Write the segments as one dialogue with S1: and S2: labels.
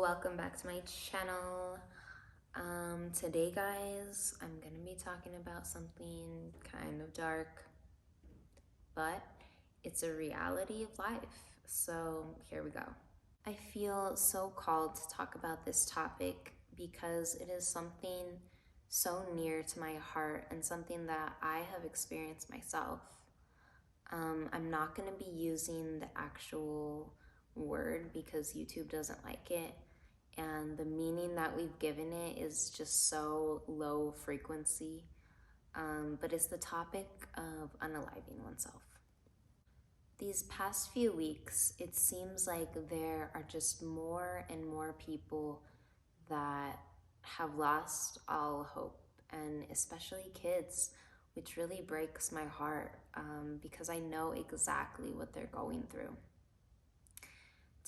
S1: welcome back to my channel. Today guys, I'm gonna be talking about something kind of dark, but it's a reality of life. So here we go. I feel so called to talk about this topic because it is something so near to my heart and something that I have experienced myself. I'm not gonna be using the actual word because YouTube doesn't like it, and the meaning that we've given it is just so low frequency, but it's the topic of unaliving oneself. These past few weeks, it seems like there are just more and more people that have lost all hope, and especially kids, which really breaks my heart because I know exactly what they're going through.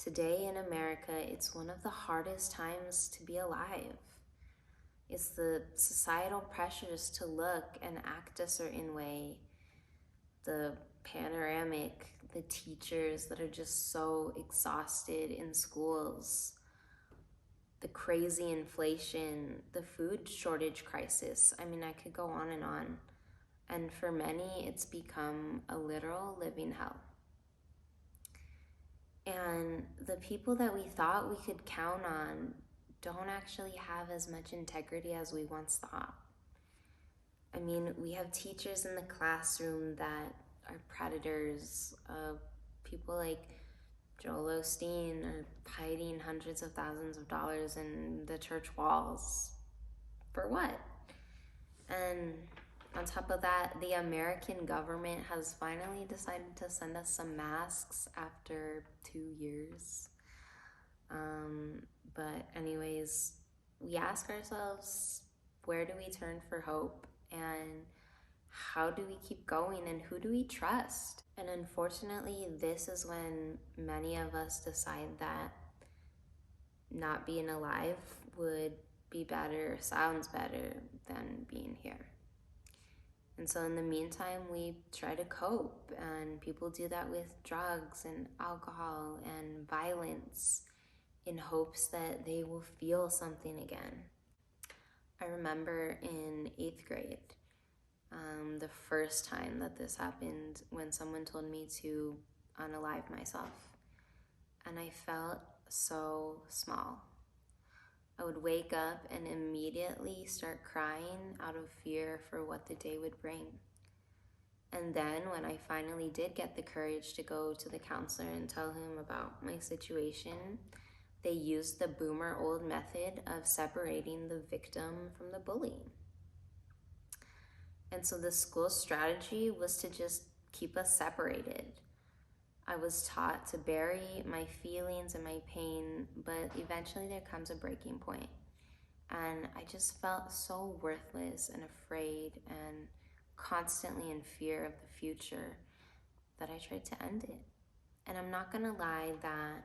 S1: Today in America, it's one of the hardest times to be alive. It's the societal pressures to look and act a certain way, the panoramic, the teachers that are just so exhausted in schools, the crazy inflation, the food shortage crisis. I mean, I could go on and on. And for many, it's become a literal living hell. And the people that we thought we could count on don't actually have as much integrity as we once thought. I mean, we have teachers in the classroom that are predators, people like Joel Osteen are hiding hundreds of thousands of dollars in the church walls. For what? And on top of that, the American government has finally decided to send us some masks after 2 years. But anyways, we ask ourselves, where do we turn for hope? And how do we keep going? And who do we trust? And unfortunately, this is when many of us decide that not being alive would be better, sounds better than being here. And so in the meantime, we try to cope, and people do that with drugs and alcohol and violence in hopes that they will feel something again. I remember in 8th grade, the first time that this happened, when someone told me to unalive myself, and I felt so small. I would wake up and immediately start crying out of fear for what the day would bring. And then when I finally did get the courage to go to the counselor and tell him about my situation, they used the boomer old method of separating the victim from the bully. And so the school's strategy was to just keep us separated. I was taught to bury my feelings and my pain, but eventually there comes a breaking point. And I just felt so worthless and afraid and constantly in fear of the future that I tried to end it. And I'm not gonna lie that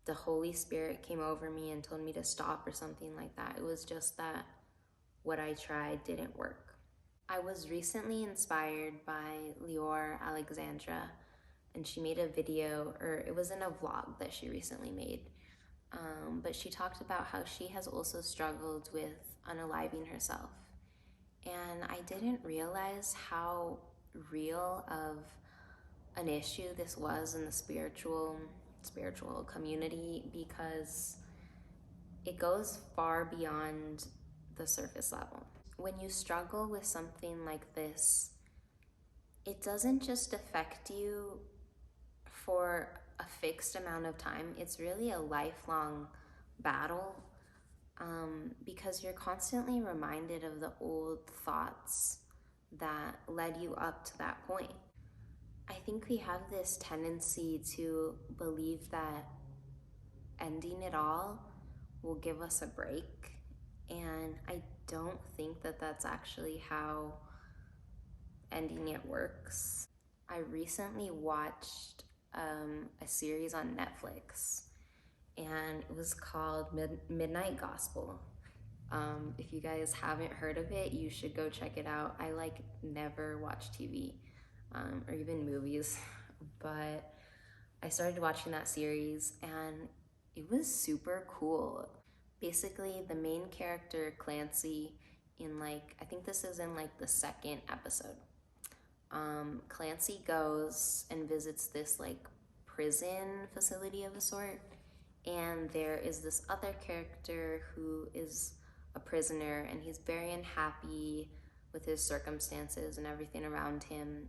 S1: the Holy Spirit came over me and told me to stop or something like that. It was just that what I tried didn't work. I was recently inspired by Lior Alexandra, and she made a video, or it was in a vlog that she recently made. But she talked about how she has also struggled with unaliving herself. And I didn't realize how real of an issue this was in the spiritual community, because it goes far beyond the surface level. When you struggle with something like this, it doesn't just affect you for a fixed amount of time. It's really a lifelong battle, because you're constantly reminded of the old thoughts that led you up to that point. I think we have this tendency to believe that ending it all will give us a break, and I don't think that that's actually how ending it works. I recently watched a series on Netflix, and it was called Midnight Gospel. If you guys haven't heard of it, you should go check it out. I never watch TV or even movies, but I started watching that series, and It was super cool. Basically, the main character, Clancy, in like, I think this is in like the second episode. Clancy goes and visits this like prison facility of a sort, and there is this other character who is a prisoner, and he's very unhappy with his circumstances and everything around him,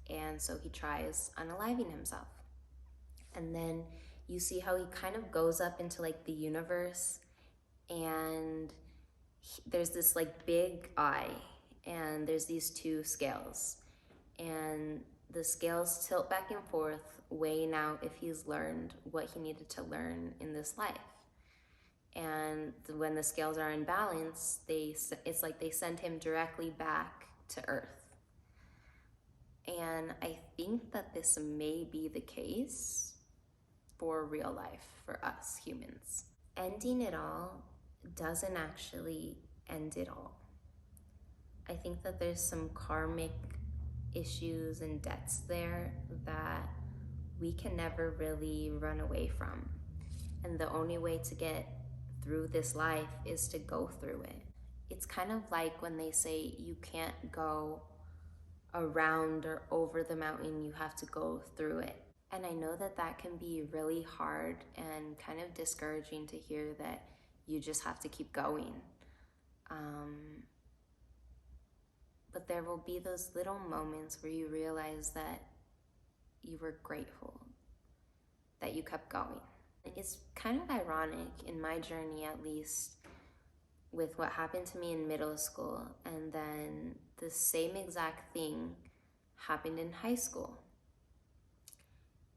S1: and so he tries unaliving himself. And then you see how he kind of goes up into like the universe, and there's this like big eye, and there's these two scales, and the scales tilt back and forth, weighing out if he's learned what he needed to learn in this life. And when the scales are in balance, it's like they send him directly back to Earth. And I think that this may be the case for real life for us humans. Ending it all doesn't actually end it all. I think that there's some karmic issues and debts there that we can never really run away from. And the only way to get through this life is to go through it. It's kind of like when they say you can't go around or over the mountain, you have to go through it. And I know that that can be really hard and kind of discouraging to hear that you just have to keep going. But there will be those little moments where you realize that you were grateful that you kept going. It's kind of ironic in my journey, at least, with what happened to me in middle school, and then the same exact thing happened in high school.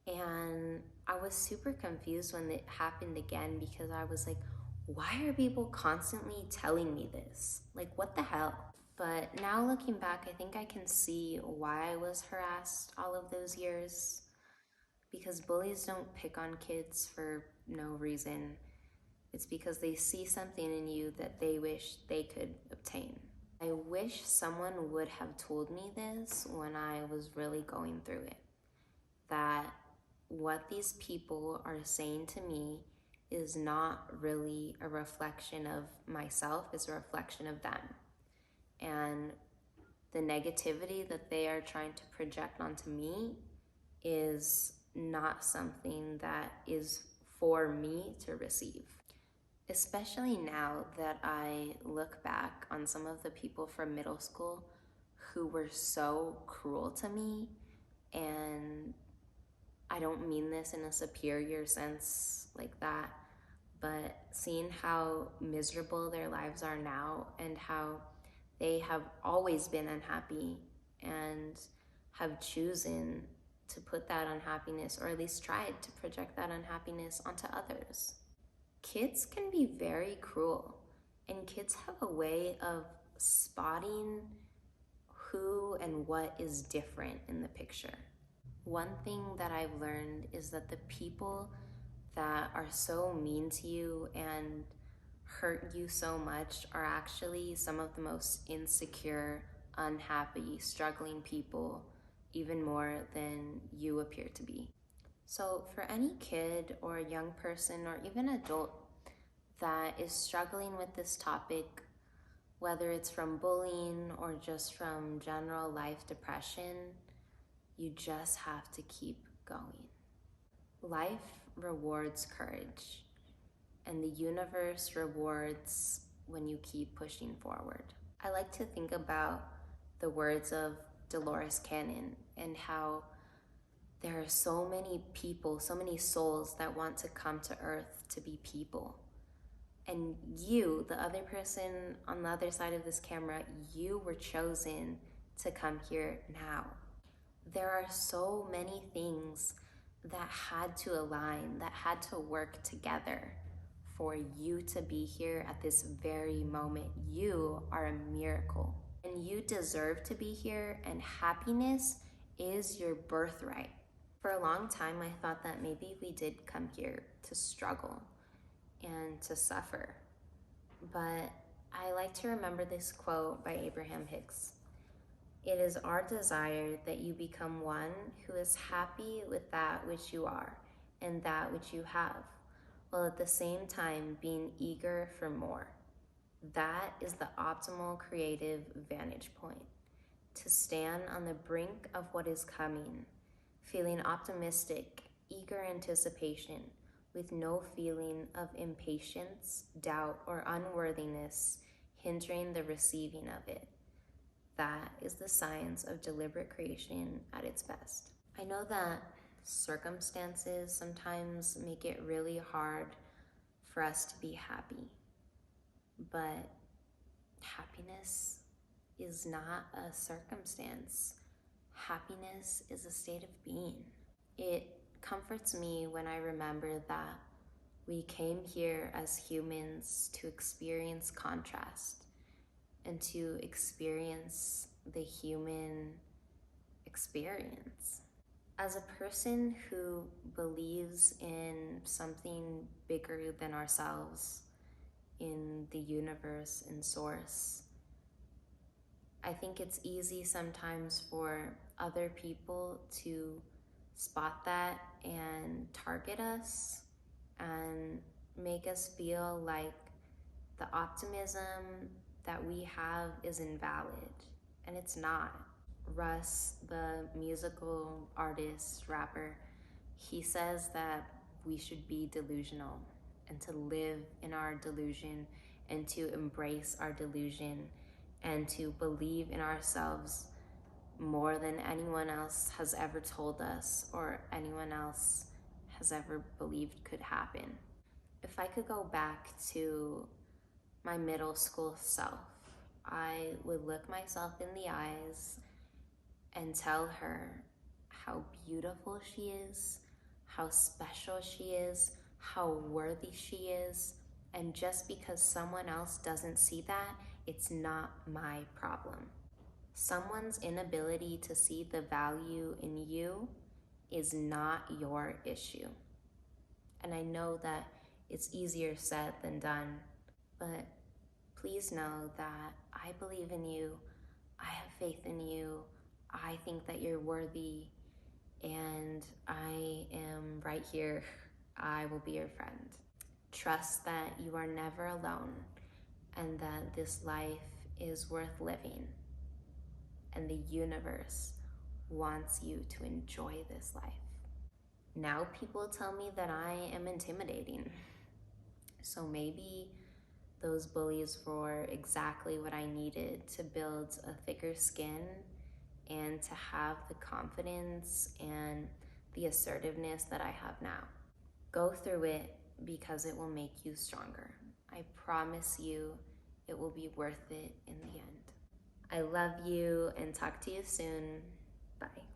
S1: And I was super confused when it happened again, because I was like, why are people constantly telling me this? Like, what the hell? But now looking back, I think I can see why I was harassed all of those years, because bullies don't pick on kids for no reason. It's because they see something in you that they wish they could obtain. I wish someone would have told me this when I was really going through it, that what these people are saying to me is not really a reflection of myself, it's a reflection of them. And the negativity that they are trying to project onto me is not something that is for me to receive. Especially now that I look back on some of the people from middle school who were so cruel to me, and I don't mean this in a superior sense like that, but seeing how miserable their lives are now and how they have always been unhappy and have chosen to put that unhappiness, or at least tried to project that unhappiness onto others. Kids can be very cruel, and kids have a way of spotting who and what is different in the picture. One thing that I've learned is that the people that are so mean to you and hurt you so much are actually some of the most insecure, unhappy, struggling people, even more than you appear to be. So for any kid or young person or even adult that is struggling with this topic, whether it's from bullying or just from general life depression, you just have to keep going. Life rewards courage, and the universe rewards when you keep pushing forward. I like to think about the words of Dolores Cannon and how there are so many people, so many souls that want to come to Earth to be people. And you, the other person on the other side of this camera, you were chosen to come here now. There are so many things that had to align, that had to work together for you to be here at this very moment. You are a miracle, and you deserve to be here, and happiness is your birthright. For a long time, I thought that maybe we did come here to struggle and to suffer. But I like to remember this quote by Abraham Hicks. It is our desire that you become one who is happy with that which you are and that which you have, while at the same time being eager for more. That is the optimal creative vantage point. To stand on the brink of what is coming, feeling optimistic, eager anticipation, with no feeling of impatience, doubt, or unworthiness hindering the receiving of it. That is the science of deliberate creation at its best. I know that circumstances sometimes make it really hard for us to be happy, but happiness is not a circumstance. Happiness is a state of being. It comforts me when I remember that we came here as humans to experience contrast and to experience the human experience. As a person who believes in something bigger than ourselves, in the universe and source, I think it's easy sometimes for other people to spot that and target us and make us feel like the optimism that we have is invalid, and it's not. Russ, the musical artist, rapper, he says that we should be delusional and to live in our delusion and to embrace our delusion and to believe in ourselves more than anyone else has ever told us or anyone else has ever believed could happen. If I could go back to my middle school self, I would look myself in the eyes and tell her how beautiful she is, how special she is, how worthy she is, and just because someone else doesn't see that, it's not my problem. Someone's inability to see the value in you is not your issue. And I know that it's easier said than done, but please know that I believe in you, I have faith in you, I think that you're worthy, and I am right here. I will be your friend. Trust that you are never alone and that this life is worth living, and the universe wants you to enjoy this life. Now people tell me that I am intimidating. So maybe those bullies were exactly what I needed to build a thicker skin and to have the confidence and the assertiveness that I have now. Go through it because it will make you stronger. I promise you it will be worth it in the end. I love you and talk to you soon. Bye.